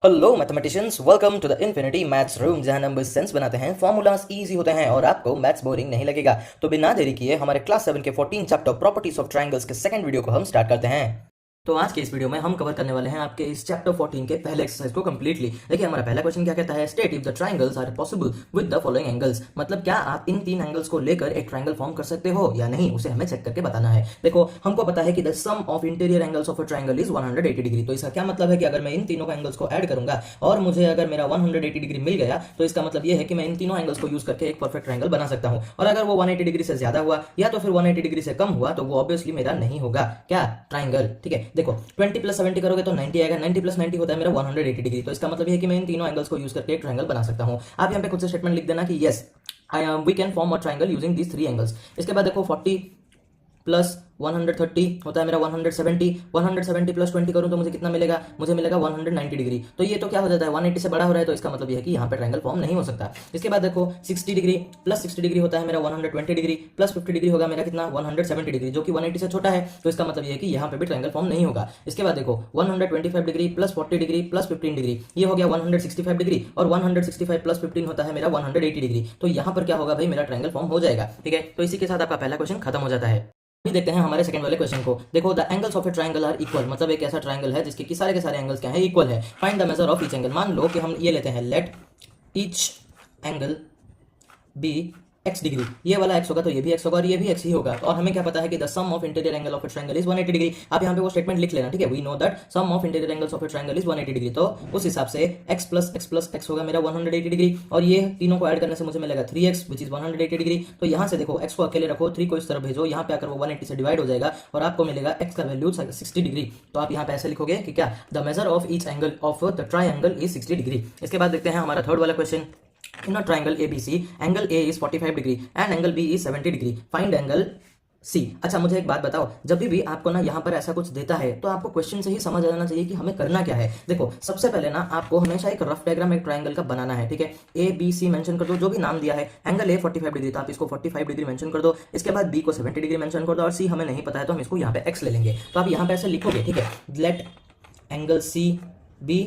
Hello mathematicians, welcome to the Infinity Maths Room, जहां number sense बनाते हैं, formulas easy होते हैं और आपको मैथ्स बोरिंग नहीं लगेगा। तो बिना देरी किए हमारे क्लास 7 के 14 चैप्टर प्रॉपर्टीज ऑफ ट्रायंगल्स के सेकंड वीडियो को हम स्टार्ट करते हैं। तो आज के इस वीडियो में हम कवर करने वाले हैं आपके इस चैप्टर 14 के पहले एक्सरसाइज को कंप्लीटली। देखिए हमारा पहला क्वेश्चन क्या कहता है, state if the triangles are possible with the following angles. मतलब क्या आप इन तीन एंगल्स को लेकर एक ट्रायंगल फॉर्म कर सकते हो या नहीं, उसे हमें चेक करके बताना है। देखो हमको पता है कि the sum of interior angles of a triangle is 180 degree. तो इसका क्या मतलब है कि अगर मैं इन तीनों एंगल्स को ऐड करूंगा और मुझे अगर मेरा 180 डिग्री मिल गया तो इसका मतलब यह है कि मैं इन तीनों एंगल्स को यूज करके एक परफेक्ट ट्रायंगल बना सकता हूं। और अगर वो 180 डिग्री से ज्यादा हुआ या तो फिर 180 डिग्री से कम हुआ तो वो ऑब्वियसली मेरा नहीं होगा क्या ट्रायंगल। ठीक है, देखो 20 + 70 करोगे तो 90 आएगा, 90 + 90 होता है मेरा 180 डिग्री। तो इसका मतलब ये है कि मैं इन तीनों एंगल्स को यूज करके एक ट्रायंगल बना सकता हूं। आप यहां पे खुद से स्टेटमेंट लिख देना कि yes we can form a triangle using these three angles. इसके बाद देखो 40 + 130 होता है मेरा 170, 170 + 20 करूं तो मुझे कितना मिलेगा, मुझे मिलेगा 190 डिग्री। तो ये तो क्या हो जाता है, 180 से बड़ा हो रहा है, तो इसका मतलब ये है कि यहाँ पे ट्रायंगल फॉर्म नहीं हो सकता। इसके बाद देखो 60 डिग्री + 60 डिग्री होता है मेरा 120 डिग्री, + 50 डिग्री होगा मेरा कितना 170 डिग्री, जो कि 180 से छोटा है। तो इसका मतलब ये है कि यहाँ पे भी ट्रायंगल फॉर्म नहीं होगा। इसके बाद देखो 125 डिग्री + 40 डिग्री + 15 डिग्री, ये हो गया 165 डिग्री, और 165 + 15 होता है मेरा 180 डिग्री। तो यहाँ पर क्या होगा भाई, मेरा ट्रायंगल फॉर्म हो जाएगा। ठीक है, तो इसी के साथ आपका पहला क्वेश्चन खत्म हो जाता है। अभी देखते हैं हमारे सेकंड वाले क्वेश्चन को। देखो the angles of a triangle are equal. मतलब एक ऐसा ट्रायंगल है जिसके कि सारे के सारे एंगल्स क्या है, इक्वल है। Find the measure of each angle. मान लो कि हम ये लेते हैं, let each angle be x degree. ये वाला x होगा तो ये भी x होगा और ये भी x ही होगा। और हमें क्या पता है कि the sum of interior angle of a triangle is 180 degree. आप यहाँ पे वो स्टेटमेंट लिख लेना। ठीक है, we know that sum of interior angles of a triangle is 180 degree. तो उस हिसाब से x + x + x होगा मेरा 180 डिग्री, और ये तीनों को ऐड करने से मुझे मिलेगा 3x विच इज 180 डिग्री। तो यहाँ से देखो x को अकेले रखो, 3 को इस तरफ भेजो, यहाँ पे आकर वो 180 से डिवाइड हो जाएगा और आपको मिलेगा x का वैल्यू 60 डिग्री। तो आप यहाँ पे ऐसे लिखोगे कि क्या, the measure of each angle of the triangle is 60 degree. इसके बाद देखते हैं हमारा थर्ड वाला question. In a triangle ABC, angle A is 45 degree and angle B is 70 degree. Find angle C. अच्छा मुझे एक बात बताओ, जब भी आपको ना यहाँ पर ऐसा कुछ देता है तो आपको क्वेश्चन से ही समझ आ जाना चाहिए कि हमें करना क्या है। देखो सबसे पहले ना आपको हमेशा एक रफ डायग्राम एक ट्रायंगल का बनाना है। ठीक है, ABC मेंशन कर दो, जो भी नाम दिया है। एंगल A 45 डिग्री, तो आप इसको 45 डिग्री मेंशन कर दो। इसके बाद B को 70 डिग्री मेंशन कर दो, और C हमें नहीं पता है तो हम इसको यहाँ पे X ले लेंगे। तो आप यहाँ पे ऐसे लिखोगे। ठीक है, let angle C be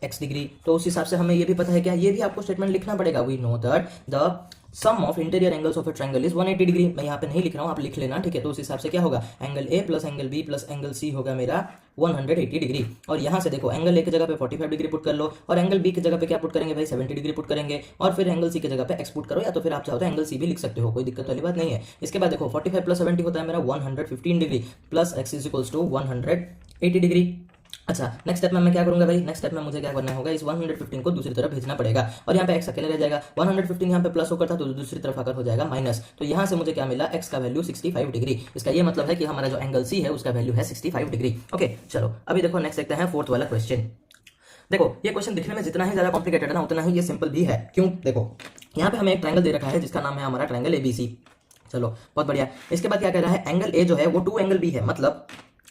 x degree. तो उस हिसाब से हमें ये भी पता है क्या, ये भी आपको स्टेटमेंट लिखना पड़ेगा। We know that the sum of interior angles of a triangle is 180 degree. मैं यहाँ पे नहीं लिख रहा हूँ, आप लिख लेना। ठीक है, तो उस हिसाब से क्या होगा, angle A + angle B + angle C होगा मेरा 180 डिग्री। और यहाँ से देखो एंगल A की जगह पे 45 डिग्री पुट कर लो, और एंगल B की जगह पे क्या पुट करेंगे भाई, 70 डिग्री पुट करेंगे, और फिर एंगल C की जगह पे x पुट करो, या तो फिर आप चाहो तो एंगल C भी लिख सकते हो, कोई दिक्कत वाली बात नहीं है। इसके बाद देखो 45 + 70 होता है मेरा 115 degree, plus x is equals to 180 degree. अच्छा नेक्स्ट स्टेप में मैं क्या करूंगा भाई, नेक्स्ट स्टेप में मुझे क्या करना होगा, इस 115 को दूसरी तरफ भेजना पड़ेगा, और यहाँ पे x अकेले रह जाएगा। 115 यहाँ पे प्लस होकर था तो दूसरी तरफ आकर हो जाएगा माइनस। तो यहाँ से मुझे क्या मिला, x का वैल्यू 65 डिग्री। इसका ये मतलब है कि हमारा जो एंगल C है उसका वैल्यू है 65 डिग्री। ओके चलो अभी देखो नेक्स्ट देखते हैं फोर्थ वाला क्वेश्चन। देखो ये क्वेश्चन दिखने में जितना ही ज्यादा कॉम्प्लिकेटेड है ना, उतना ही ये सिंपल भी है। क्यों, देखो यहाँ पे हमें एक ट्रायंगल दे रखा है जिसका नाम है हमारा ट्रायंगल ABC। चलो बहुत बढ़िया। इसके बाद क्या कह रहा है, एंगल A जो है वो 2 एंगल B है। मतलब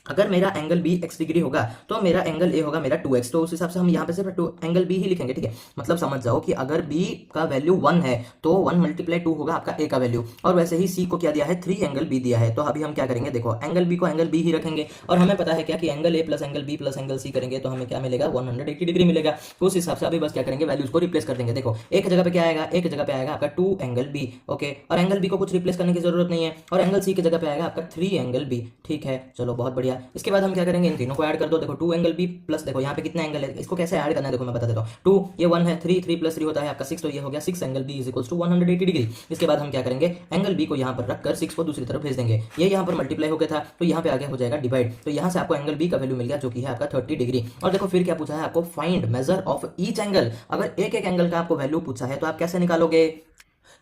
अगर मेरा एंगल B x डिग्री होगा तो मेरा एंगल A होगा मेरा 2x। तो उस हिसाब से हम यहाँ पे सिर्फ एंगल B ही लिखेंगे। ठीक है, मतलब समझ जाओ कि अगर B का वैल्यू 1 है तो 1 × 2 होगा आपका A का वैल्यू, और वैसे ही C को क्या दिया है, 3 एंगल B दिया है। तो अभी हम क्या करेंगे, देखो एंगल B को एंगल B ही रखेंगे, और हमें पता है क्या कि angle A + angle B + angle C करेंगे तो हमें क्या मिलेगा, 180 डिग्री मिलेगा। तो उस हिसाब से अभी बस क्या करेंगे, वैल्यूज को रिप्लेस कर देंगे। देखो एक जगह पे क्या आएगा, एक जगह पे आएगा आपका 2 एंगल B। ओके, और एंगल B को कुछ रिप्लेस करने की जरूरत नहीं है, और एंगल C की जगह पे आएगा आपका 3 एंगल B। ठीक है, चलो बहुत बढ़िया। इसके बाद हम क्या करेंगे, इन तीनों को ऐड कर दो। देखो 2 एंगल B प्लस, देखो यहाँ पे कितना एंगल है, इसको कैसे ऐड करना है देखो मैं बता देता हूँ। 2 ये 1 है, 3 3 + 3 होता है आपका 6, तो ये हो गया 6 angle B is equals to 180 degree. इसके बाद हम क्या करेंगे, एंगल B को यहाँ पर रखकर 6 को दूसरी तरफ भेज देंगे। ये यहाँ पर मल्टीप्लाई हो गया था तो यहाँ पे आगे हो जाएगा डिवाइड। तो यहाँ से आपको एंगल B का वैल्यू मिल गया जो कि है आपका 30 डिग्री। और देखो फिर क्या पूछा है आपको, find major of each angle. अगर एक एक एंगल का आपको वैल्यू पूछा है तो आप कैसे निकालोगे।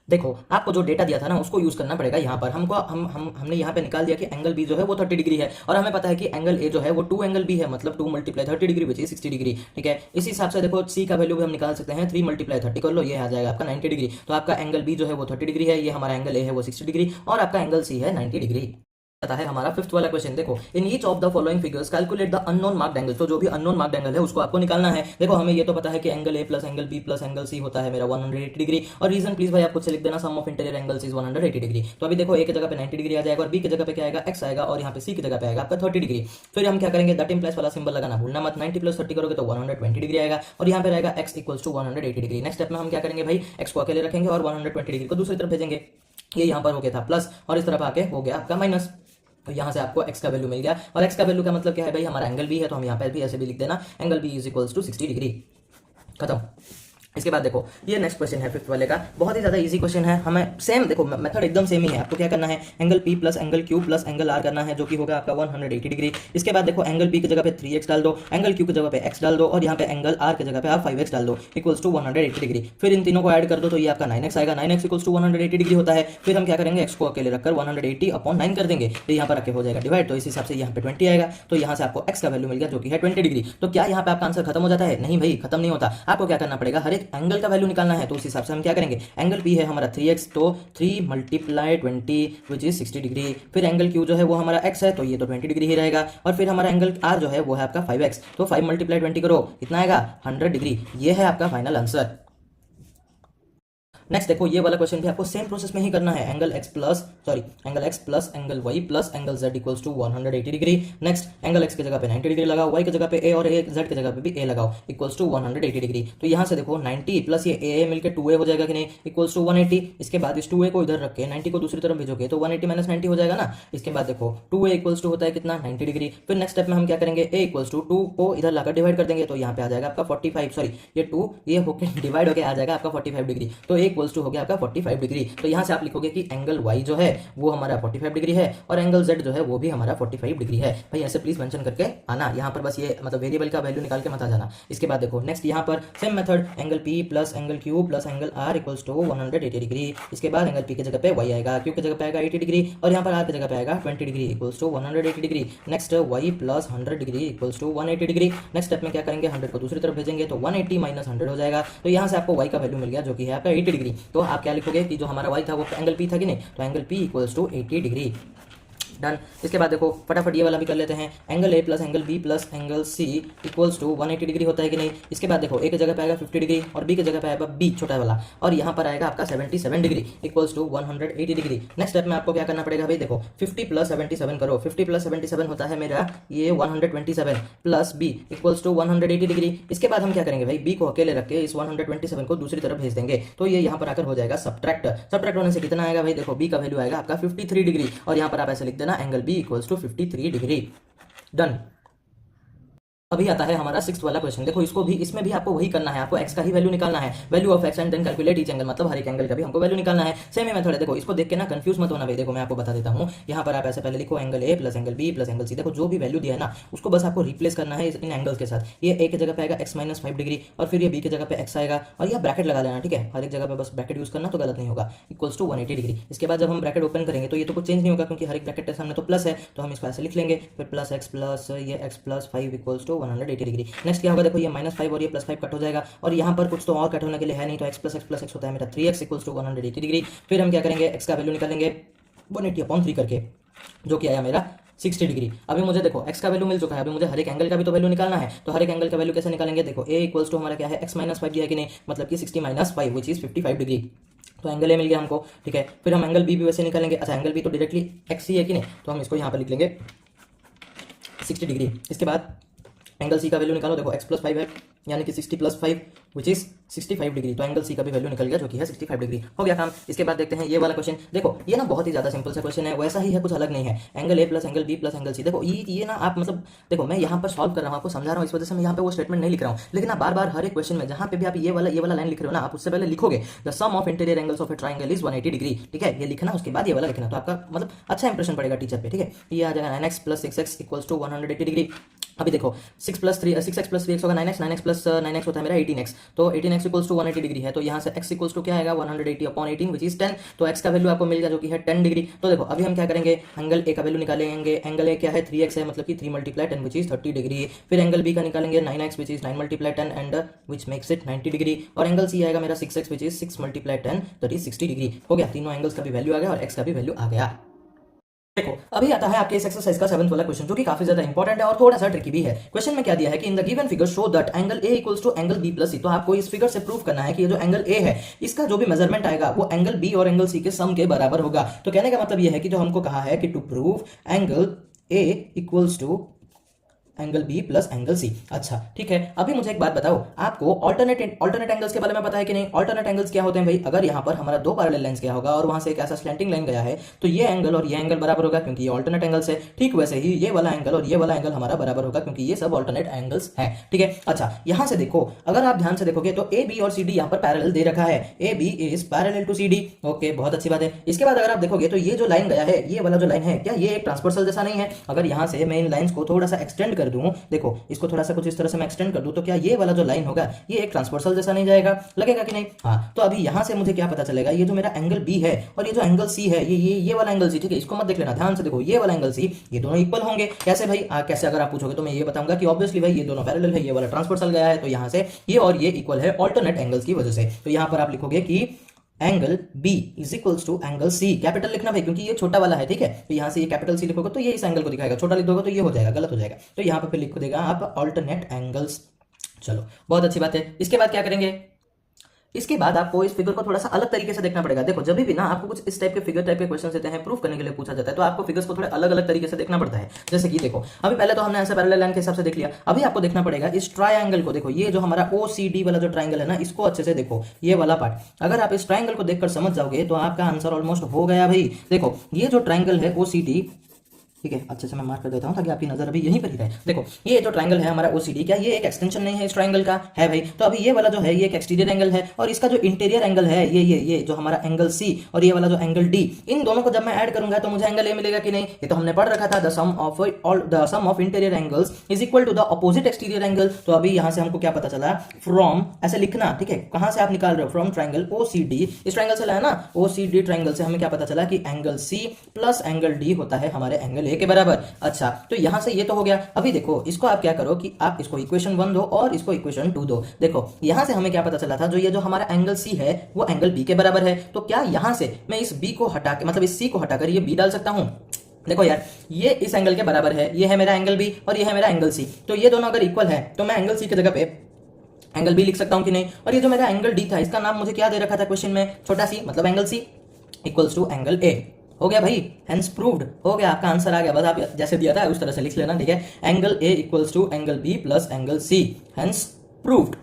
देखो आपको जो डेटा दिया था ना उसको यूज करना पड़ेगा। यहाँ पर हमको हमने यहाँ पे निकाल दिया कि एंगल B जो है वो 30 डिग्री है, और हमें पता है कि एंगल A जो है वो 2 एंगल B है, मतलब 2 × 30 डिग्री विच इज 60 डिग्री। ठीक है, इसी हिसाब से देखो C का वैल्यू भी हम निकाल सकते हैं, 3 × 30 कर लो, ये आ जाएगा आपका 90 डिग्री। तो आपका एंगल B जो है वो 30 डिग्री है, ये हमारा एंगल A है वो 60 डिग्री, और आपका एंगल C है 90 डिग्री। आता है हमारा फिफ्थ वाला क्वेश्चन। देखो, in each of the following figures calculate the unknown marked angle. तो जो भी अननोन मार्क्ड एंगल है उसको आपको निकालना है। देखो, हमें ये तो पता है कि angle A plus angle B plus angle C होता है मेरा 180 डिग्री। और रीजन प्लीज भाई आप खुद से लिख देना, sum of interior angles is 180 degree. तो अभी देखो, ए की जगह पे 90 डिग्री आ जाएगा और बी की जगह पे क्या आएगा, एक्स आएगा, और यहाँ पे सी की जगह पे आएगा आपका 30 डिग्री। फिर हम क्या करेंगे, दैट इम्प्लाइज वाला सिंबल लगाना भूलना मत। 90 प्लस 30 करोगे तो 120 डिग्री आएगा और यहाँ पे रहेगा x equals to 180 degree. Next step में हम क्या करेंगे भाई, एक्स को अकेले रखेंगे और 120 डिग्री को दूसरी तरफ भेजेंगे। ये यहाँ पर हो गया था प्लस और इस तरफ आके हो गया आपका माइनस। तो यहाँ से आपको x का वैल्यू मिल गया। और x का वैल्यू का मतलब क्या है भाई, हमारा एंगल भी है, तो हम यहाँ पे भी ऐसे भी लिख देना, angle B is equals to 60 degree. खत्म। इसके बाद देखो, ये नेक्स्ट क्वेश्चन है फिफ्थ वाले का, बहुत ही ज्यादा इजी क्वेश्चन है। हमें सेम देखो मेथड एकदम सेम ही है। आपको क्या करना है, angle P plus angle Q plus angle R करना है, जो कि होगा आपका 180 डिग्री। इसके बाद देखो, एंगल P की जगह पे 3x डाल दो, एंगल Q की जगह पे x डाल दो, और यहाँ पे एंगल R की जगह पे आप 5x डाल दो, इक्वल्स टू 180 डिग्री। फिर इन तीनों को ऐड कर दो तो ये आपका 9x आएगा। 9x इक्वल्स टू 180 डिग्री होता है। फिर हम क्या करेंगे, x को अकेले रखकर 180 अपॉन 9 कर देंगे, तो यहाँ पर रखे हो जाएगा डिवाइड। तो इस हिसाब से यहाँ पे 20 आएगा। तो यहाँ से आपको x का वैल्यू मिल गया जो कि है 20 डिग्री। तो क्या यहाँ पे आपका आंसर खत्म हो जाता है? नहीं भाई, खत्म नहीं होता। आपको क्या करना पड़ेगा, हर एक एंगल का वैल्यू निकालना है। तो उस हिसाब से हम क्या करेंगे, एंगल P है हमारा 3x, तो 3 मल्टीप्लाई 20 विच इज 60 डिग्री। फिर एंगल Q जो है वो हमारा x है, तो ये तो 20 डिग्री ही रहेगा। और फिर हमारा एंगल R जो है वो है आपका 5x, तो 5 मल्टीप्लाई 20 करो, कितना आएगा, 100 डिग्री। ये है आपका फाइनल आंसर। नेक्स्ट देखो, ये वाला क्वेश्चन भी आपको सेम प्रोसेस में ही करना है। Angle x plus angle y plus angle z equals to 180 degree. Next angle x की जगह पे 90 डिग्री लगाओ, y की जगह पे a और z की जगह पे भी a लगाओ, इक्वल्स टू 180 डिग्री। तो यहाँ से देखो 90 प्लस ये a मिलकर 2a हो जाएगा कि नहीं, इक्वल्स टू 180। इसके बाद इस 2a को इधर रख के 90 को दूसरी तरफ भेजोगे तो 180 माइनस 90 हो जाएगा ना। इसके बाद देखो 2a इक्वल्स टू होता है कितना, 90 डिग्री। फिर नेक्स्ट स्टेप में हम क्या करेंगे, a इक्वल्स टू 2 को इधर लाकर डिवाइड कर देंगे, तो यहाँ पे आ जाएगा आपका 45, सॉरी ये 2 ये होकर डिवाइड होकर आ जाएगा आपका 45 डिग्री। तो a इक्वल्स टू हो गया आपका 45 डिग्री। तो यहाँ से आप लिखोगे कि एंगल y जो है वो हमारा 45 डिग्री है और एंगल z जो है वो भी हमारा 45 डिग्री है। भाई ऐसे प्लीज मेंशन करके आना, यहाँ पर बस ये मतलब वेरिएबल का वैल्यू निकाल के मत आ जाना। इसके बाद देखो नेक्स्ट यहाँ पर same method, angle P plus angle Q plus angle R equals to 180 degree. इसके बाद एंगल P की जगह पे y आएगा, Q की जगह पे आएगा 80 डिग्री और यहाँ पर R की जगह पे आएगा 20 degree, equals to 180 degree. Next y plus 100 degree equals to 180 degree. Next step में क्या करेंगे, 100 को दूसरी तरफ भेजेंगे तो 180 माइनस 100 हो जाएगा। तो यहाँ से आपको y का वैल्यू मिल गया जो कि है आपका 80 डिग्री। तो आप क्या लिखोगे कि जो हमारा y था वो एंगल P था कि नहीं, तो angle P equals to 80 degree. Done. इसके बाद देखो फटाफट ये वाला भी कर लेते हैं, angle A plus angle B plus angle C equals to 180 degree होता है कि नहीं। इसके बाद देखो A की जगह पे आएगा 50 डिग्री और B की जगह पे आएगा B छोटा वाला, और यहाँ पर आएगा आपका 77 degree equals to 180 degree. Next step में आपको क्या करना पड़ेगा भाई, देखो 50 प्लस 77 करो, 50 प्लस 77 होता है मेरा ये 127 plus B equals to 180 degree. इसके बाद हम क्या करेंगे भाई, B को अकेले रख के इस 127 को दूसरी तरफ भेज देंगे, तो ये यहाँ पर आकर हो जाएगा सब्ट्रैक्ट। सब्ट्रैक्ट होने से कितना आएगा भाई, देखो B का वैल्यू आएगा आपका 53 डिग्री और यहाँ पर आप ऐसे लिख देना angle B equals to 53 degree. Done. अभी आता है हमारा सिक्स्थ वाला क्वेश्चन। देखो इसको भी, इसमें भी आपको वही करना है, आपको x का ही वैल्यू निकालना है, value of x and then calculate each angle, मतलब हर एक एंगल का भी हमको वैल्यू निकालना है। सेम ही मेथड है। देखो इसको देख के ना कंफ्यूज मत होना भाई, देखो मैं आपको बता देता हूँ। यहाँ पर आप ऐसे पहले लिखो angle A plus angle B plus angle C। देखो जो भी वैल्यू दिया है ना उसको बस आपको रिप्लेस करना है इन एंगल्स के साथ। ये A की जगह पे आएगा x माइनस 5 डिग्री और फिर ये B की जगह पे x आएगा और यह ब्रैकेट लगा लेना, ठीक है, हर एक जगह पे बस ब्रैकेट यूज करना तो गलत नहीं होगा, इक्वल्स टू 180 डिग्री। इसके बाद जब हम ब्रैकेट ओपन करेंगे तो ये तो कुछ चेंज नहीं होगा क्योंकि हर एक ब्रैकेट के सामने तो प्लस है, तो हम इसको ऐसे लिख लेंगे, फिर प्लस x प्लस ये x plus 5 equals to 180 degree. Next क्या होगा, देखो ये -5 और ये +5 कट हो जाएगा और यहाँ पर कुछ तो और कट होने के लिए है नहीं, तो x प्लस x होता है मेरा 3x इक्वल्स टू 180 डिग्री। फिर हम क्या करेंगे, x का वैल्यू निकालेंगे 180/3 करके, जो कि आया मेरा 60 डिग्री। अभी मुझे देखो x का वैल्यू मिल चुका है, अभी मुझे हर एक एंगल का भी तो वैल्यू निकालना है। तो हर एक एंगल का वैल्यू कैसे निकालेंगे, देखो a इक्वल्स टू हमारा क्या है, x माइनस 5 दिया है कि नहीं, मतलब कि 60 माइनस 5 विच इज 55 डिग्री। तो एंगल A मिल गया हमको, ठीक है। फिर हम एंगल B भी वैसे निकालेंगे। अच्छा एंगल B तो डायरेक्टली x ही है कि नहीं, तो हम इसको यहाँ पर लिख लेंगे 60 डिग्री। इसके बाद एंगल C का वैल्यू निकालो, देखो x प्लस 5 है यानी कि 60 प्लस 5 विच इज 65 डिग्री। तो एंगल C का भी वैल्यू निकल गया जो कि है 65 डिग्री। हो गया काम। इसके बाद देखते हैं ये वाला क्वेश्चन। देखो ये ना बहुत ही ज्यादा सिंपल सा क्वेश्चन है, वैसा ही है, कुछ अलग नहीं है। Angle A plus angle B plus angle C। देखो ये ना आप मतलब देखो मैं यहाँ पर सॉल्व कर रहा हूँ, आपको समझा रहा हूँ, इस वजह से मैं यहाँ पे वो स्टेटमेंट नहीं लिख रहा हूँ, लेकिन आप बार बार हर एक क्वेश्चन में जहाँ पे भी आप ये वाला लाइन लिख रहे हो ना, आप उससे पहले लिखोगे the sum of interior angles of a triangle is 180 degree, ठीक है, ये लिखना, उसके बाद ये वाला लिखना, तो आपका मतलब अच्छा इंप्रेशन पड़ेगा टीचर पे, ठीक है। ये आ जाएगा 9x plus 6x equals to 180 degree. अभी देखो 6x प्लस 3x होगा 9x प्लस 9x होता है मेरा 18x, तो 18x इक्वल्स टू 180 डिग्री है, तो यहाँ से x इक्वल्स टू क्या आएगा 180/18 विच इज 10। तो x का वैल्यू आपको मिल गया जो कि है 10 डिग्री। तो देखो अभी हम क्या करेंगे, एंगल A का वैल्यू निकालेंगे। एंगल A क्या है 3x है, मतलब कि 3 × 10 विच इज 30 डिग्री। फिर एंगल B का निकालेंगे 9x which is 9 × 10 and which makes it 90 degree. और एंगल C आएगा मेरा 6x which is 6 × 10 that is 60 degree. हो गया, तीनों एंगल्स का भी वैल्यू आ गया और x का भी वैल्यू आ गया। देखो अभी आता है आपके इस एक्सरसाइज का 7th वाला क्वेश्चन, जो कि काफी ज्यादा इंपॉर्टेंट है और थोड़ा सा ट्रिकी भी है। क्वेश्चन में क्या दिया है कि in the given figure show that angle A equals to angle B plus C. तो आपको इस फिगर से प्रूव करना है कि ये जो एंगल ए है इसका जो भी मेजरमेंट आएगा वो एंगल बी और एंगल सी के सम के बराबर होगा। तो कहने का मतलब ये है कि जो हमको कहा है कि to prove angle A equals to angle B plus angle C. अच्छा ठीक है, अभी मुझे एक बात बताओ, आपको ऑल्टरनेट एंगल्स के बारे में पता है कि नहीं? ऑल्टरनेट एंगल्स क्या होते हैं भाई? अगर यहाँ पर हमारा दो पैरेलल लाइंस गया होगा और वहां से एक ऐसा स्लैंटिंग लाइन गया है तो ये एंगल और ये एंगल बराबर होगा क्योंकि ये ऑल्टरनेट एंगल्स है। ठीक वैसे ही ये वाला एंगल और ये वाला एंगल हमारा बराबर होगा क्योंकि ये सब ऑल्टरनेट एंगल्स है। ठीक है, अच्छा यहां से देखो, अगर आप ध्यान से देखोगे तो ए बी और सी डी यहाँ पर पैरेलल दे रखा है। A B is parallel to C D. Okay, बहुत अच्छी बात है। इसके बाद अगर आप देखोगे तो ये जो लाइन गया है, ये वाला जो लाइन है, क्या ये एक ट्रांसवर्सल जैसा नहीं है? अगर यहां से मैं इन लाइंस को थोड़ा सा एक्सटेंड कर दूं, देखो इसको थोड़ा सा कुछ इस तरह से मैं एक्सटेंड कर दूं, तो क्या ये वाला जो लाइन होगा ये एक ट्रांसवर्सल जैसा नहीं जाएगा? लगेगा कि नहीं? हाँ, तो अभी यहां से मुझे क्या पता चलेगा, ये जो मेरा एंगल बी है और ये जो एंगल सी है, ये वाला एंगल सी, ठीक है, इसको मत देख लेना, ध्यान से देखो, ये वाला एंगल सी, ये दोनों इक्वल होंगे। कैसे भाई? कैसे अगर आप पूछोगे तो मैं ये बताऊंगा कि ऑब्वियसली भाई ये दोनों पैरेलल है, ये वाला ट्रांसवर्सल गया है तो यहां से ये और ये इक्वल है ऑल्टरनेट एंगल्स की वजह से। तो यहां पर आप लिखोगे कि angle B is equals to angle C। Capital लिखना भाई क्योंकि ये छोटा वाला है, ठीक है, तो यहां से ये कैपिटल C लिखोगे तो ये इस एंगल को दिखाएगा, छोटा लिख दोगे तो ये हो जाएगा, गलत हो जाएगा। तो यहां पर फिर लिख देगा आप ऑल्टरनेट एंगल्स। चलो बहुत अच्छी बात है। इसके बाद क्या करेंगे? इसके बाद आपको इस फिगर को थोड़ा सा अलग तरीके से देखना पड़ेगा। देखो जब भी ना आपको कुछ इस टाइप के फिगर टाइप के क्वेश्चन देते हैं, प्रूफ करने के लिए पूछा जाता है, तो आपको फिगर्स को थोड़े अलग अलग तरीके से देखना पड़ता है। जैसे कि देखो अभी पहले तो हमने ऐसे पैरेलल लाइन के हिसाब से देख लिया, अभी आपको देखना पड़ेगा इस ट्रायंगल को। देखो ये जो हमारा OCD वाला जो ट्रायंगल है ना, इसको अच्छे से देखो, ये वाला पार्ट। अगर आप इस ट्रायंगल को देखकर समझ जाओगे तो आपका आंसर ऑलमोस्ट हो गया भाई। देखो ये जो ट्रायंगल है OCD, ठीक है, अच्छे से मैं मार्क कर देता हूं ताकि आपकी नजर अभी यहीं पर ही रहे। देखो ये जो ट्रायंगल है हमारा OCD, क्या ये एक एक्सटेंशन नहीं है इस ट्रायंगल का? है भाई। तो अभी ये वाला जो है ये एक एक्सटीरियर एंगल है और इसका जो इंटीरियर एंगल है ये जो हमारा एंगल C और ये वाला जो एंगल D, इन दोनों को जब मैं ऐड करूंगा तो मुझे एंगल A मिलेगा कि नहीं? ये तो हमने पढ़ रखा था, the sum of interior angles is equal to the opposite exterior angle. तो अभी यहां से हमको क्या पता चला? फ्रॉम, ऐसे लिखना, ठीक है, कहां से आप निकाल रहे हो? फ्रॉम ट्रायंगल OCD, इस ट्रायंगल से लाया ना, OCD ट्रायंगल से हमें क्या पता चला कि angle C plus angle D होता है हमारे एंगल A के बराबर। अच्छा, तो यहां से ये तो हो गया। अभी देखो इसको आप क्या करो कि आप इसको इक्वेशन 1 दो और इसको इक्वेशन 2 दो। देखो यहां से हमें क्या पता चला था, जो ये जो हमारा एंगल C है वो एंगल B के बराबर है। तो क्या यहां से मैं इस B को हटा के, मतलब इस C को हटाकर ये B डाल सकता हूं? देखो यार, ये इस एंगल के बराबर है, ये है मेरा एंगल B और ये है मेरा एंगल C। तो ये दोनों अगर इक्वल है तो मैं एंगल C की जगह पे एंगल B लिख सकता हूं कि नहीं? और ये जो मेरा एंगल D था, इसका नाम मुझे क्या दे रखा था क्वेश्चन में? छोटा C, मतलब angle C equals to angle A। हो गया भाई, हेंस प्रूव्ड, हो गया, आपका आंसर आ गया। बस आप जैसे दिया था उस तरह से लिख लेना, ठीक है, angle A equals to angle B plus angle C, hence proved.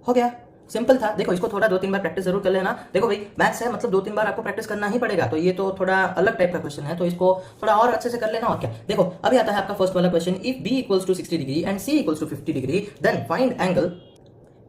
हो गया, सिंपल था। देखो इसको थोड़ा 2-3 बार प्रैक्टिस जरूर कर लेना। देखो भाई मैथ्स है, मतलब 2-3 बार आपको प्रैक्टिस करना ही पड़ेगा, तो ये तो थोड़ा अलग टाइप का क्वेश्चन है, तो इसको थोड़ा और अच्छे से कर लेना। और क्या, देखो अभी आता है आपका फर्स्ट वाला question, if B equals to 60 degree and C equals to 50 degree then find angle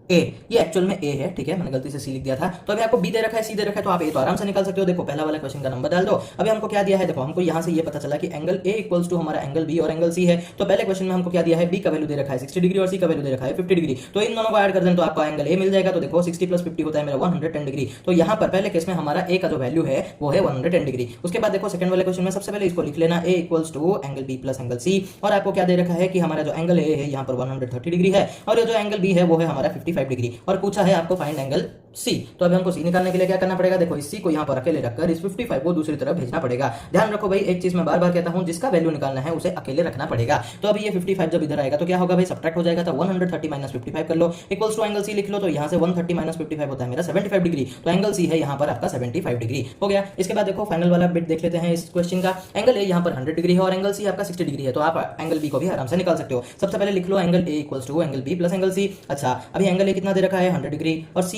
A। ये एक्चुअल में A है, ठीक है, मैंने गलती से C लिख दिया था। तो अभी आपको B दे रखा है, C दे रखा है, तो आप A तो आराम से निकाल सकते हो। देखो पहला वाला क्वेश्चन का नंबर डाल दो। अभी हमको क्या दिया है? देखो हमको यहां से ये पता चला कि एंगल A इक्वल्स टू हमारा एंगल B और एंगल C है। तो पहले क्वेश्चन में हमको क्या दिया है? B का वैल्यू दे रखा है 60 डिग्री और C का वैल्यू दे रखा है 50 डिग्री। तो इन दोनों को ऐड कर दें तो आपको एंगल A मिल जाएगा। तो देखो 60 प्लस 50 होता है मेरा 110 डिग्री। तो यहाँ पर पहले केस में हमारा A का जो वैल्यू है वो है 110 डिग्री। उसके बाद देखो सेकंड वाले क्वेश्चन में सबसे पहले इसको लिख लेना, A equals to angle B plus angle C, और आपको क्या दे रखा है कि हमारा जो एंगल A है यहाँ पर 130 डिग्री है और ये जो एंगल B है वो है हमारा 55 डिग्री, और पूछा है आपको फाइंड एंगल C। तो अभी हमको C निकालने के लिए क्या करना पड़ेगा? देखो इस C को यहाँ पर अकेले रखकर इस 55 को दूसरी तरफ भेजना पड़ेगा। ध्यान रखो भाई, एक चीज मैं बार बार कहता हूँ, जिसका वैल्यू निकालना है उसे अकेले रखना पड़ेगा। तो अभी ये 55 जब इधर आएगा तो क्या होगा भाई? सब्ट्रैक्ट हो जाएगा, तो 130 माइनस 55 कर लो, इक्वल्स टू एंगल C लिख लो। तो यहाँ से 130 माइनस 55 होता है मेरा 75 डिग्री। तो एंगल C है यहाँ पर आपका 75 डिग्री। हो गया। इसके बाद देखो फाइनल वाला बिट देख लेते हैं इस क्वेश्चन का। एंगल A यहाँ पर 100 डिग्री है और एंगल C आपका 60 डिग्री है, तो आप एंगल B को भी आराम से निकाल सकते हो। सबसे पहले लिख लो angle A equals to angle B plus angle C। अच्छा, अभी एंगल A कितना दे रखा है? 100 डिग्री, और C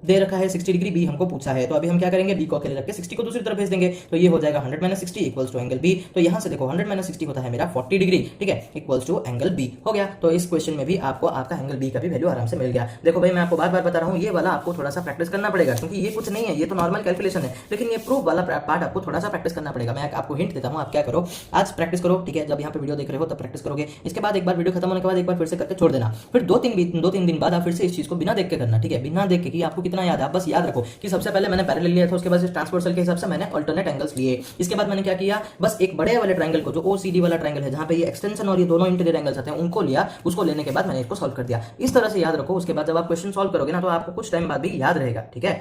दे रखा है 60 डिग्री, B हमको पूछा है। तो अभी हम क्या करेंगे? B को अकेले रख के 60 को दूसरी तरफ भेज देंगे। तो ये हो जाएगा 100 minus 60 equals to angle B। तो यहाँ से देखो 100 माइनस 60 होता है मेरा 40 डिग्री, ठीक है, इक्वल्स टू एंगल B। हो गया। तो इस क्वेश्चन में भी आपको आपका एंगल B का भी वैल्यू आराम से मिल गया। देखो भाई मैं आपको बार बार बता रहा हूँ, ये वाला आपको थोड़ा सा प्रैक्टिस करना पड़ेगा, क्योंकि ये कुछ नहीं है, ये तो नॉर्मल कैलकुलेशन है, लेकिन ये प्रूफ वाला पार्ट आपको थोड़ा सा प्रैक्टिस करना पड़ेगा। मैं आपको हिंट देता हूँ, आप क्या करो, आज प्रैक्टिस करो, ठीक है, जब यहाँ पे वीडियो देख रहे हो तब प्रैक्टिस करोगे। इसके बाद एक बार वीडियो खत्म होने के बाद एक बार फिर से करके छोड़ देना, फिर 2-3 दिन बाद आप फिर से इस चीज को बिना देख के करना, ठीक है, बिना देख के कि आपको कितना याद है। आप बस याद रखो कि सबसे पहले मैंने पैरेलल लिया था, उसके बाद ट्रांसवर्सल के हिसाब से मैंने अल्टरनेट एंगल्स लिए। इसके बाद मैंने क्या किया? बस एक बड़े वाले ट्रायंगल को, जो OCD वाला ट्रायंगल है, जहां पे ये एक्सटेंशन और ये दोनों इंटीरियर एंगल्स आते हैं, उनको लिया। उसको लेने के बाद मैंने इसको सॉल्व कर दिया। इस तरह से याद रखो। उसके बाद जब आप क्वेश्चन सॉल्व करोगे ना, तो आपको कुछ टाइम बाद भी याद रहेगा, ठीक है।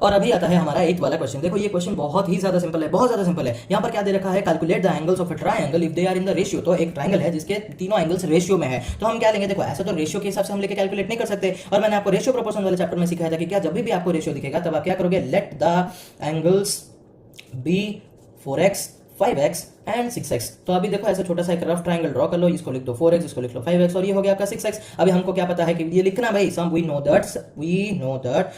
और अभी आता है हमारा 8th वाला क्वेश्चन। देखो ये क्वेश्चन बहुत ही ज्यादा सिंपल है, बहुत ज्यादा सिंपल है। यहाँ पर क्या दे रखा है, calculate the angles of a triangle if they are in the ratio. तो एक ट्रायंगल है जिसके तीनों एंगल्स रेशियो में है, तो हम क्या लेंगे, देखो ऐसा तो रेशियो के हिसाब से हम लेके कैलकुलेट नहीं कर सकते। और मैंने आपको रेशियो प्रोपोर्शन वाले चैप्टर में सिखाया था कि क्या जब भी आपको रेशियो दिखेगा तब आप क्या करोगे, let the angles be 4x 5x and 6x। तो अभी देखो ऐसा छोटा सा एक रफ ट्रायंगल ड्रॉ कर लो, इसको लिख दो 4x, इसको लिख लो 5x और ये हो गया आपका 6x। अभी हमको क्या पता है कि ये लिखना भाई, sum we know that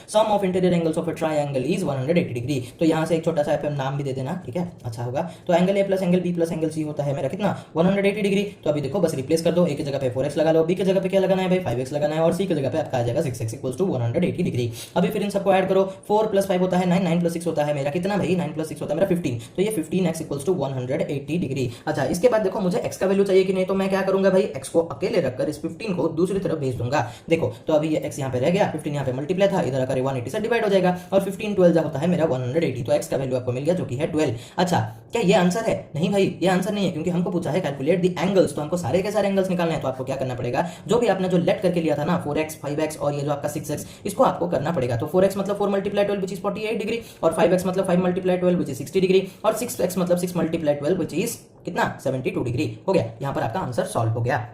sum of interior angles of a triangle is 180 degree. तो यहाँ से एक छोटा सा आप नाम भी दे देना, ठीक है, अच्छा होगा। तो angle A plus angle B plus angle C होता है मेरा कितना, 180 डिग्री। तो अभी देखो बस रिप्लेस कर दो, A की जगह पे 4x लगा लो, B की जगह पे क्या लगाना है भाई 5x लगाना है, और C की जगह पे आपका आ जाएगा 6x इक्वल्स टू 180 डिग्री। अभी फिर इन सबको ऐड करो, 4 प्लस 5 होता है 9, 9 प्लस 6 होता है मेरा कितना भाई, 9 प्लस 6 होता है मेरा 15। तो ये 15x इक्वल्स टू 180 डिग्री। अच्छा इसके बाद देखो मुझे x का वैल्यू चाहिए कि नहीं, तो मैं क्या करूंगा भाई, x को अकेले रखकर इस 15 को दूसरी तरफ भेज दूंगा। देखो तो अभी ये x यहाँ पे रह गया, 15 यहाँ पे मल्टीप्लाई था, इधर आकर 180 से डिवाइड हो जाएगा, और 15 12 होता है मेरा 180। तो x का वैल्यू आपको मिल गया जो कि है 12। अच्छा क्या ये आंसर है, नहीं भाई ये आंसर नहीं है, क्योंकि हमको पूछा है कैलकुलेट द एंगल्स। तो हमको सारे के सारे एंगल्स निकालने हैं। तो आपको क्या करना पड़ेगा, जो भी आपने जो लेट करके लिया था ना 4x 5x और ये जो आपका 6x, इसको आपको करना पड़ेगा। तो 4x मतलब 4 मल्टीप्लाई 12 विच इज 48 डिग्री, और 5x मतलब 5 मल्टीप्लाई 12 विच इज 60 डिग्री, और 6x मतलब 6 मल्टीप्लाई 12 विच इज कितना 72 डिग्री। हो गया, यहाँ पर आपका आंसर सॉल्व हो गया।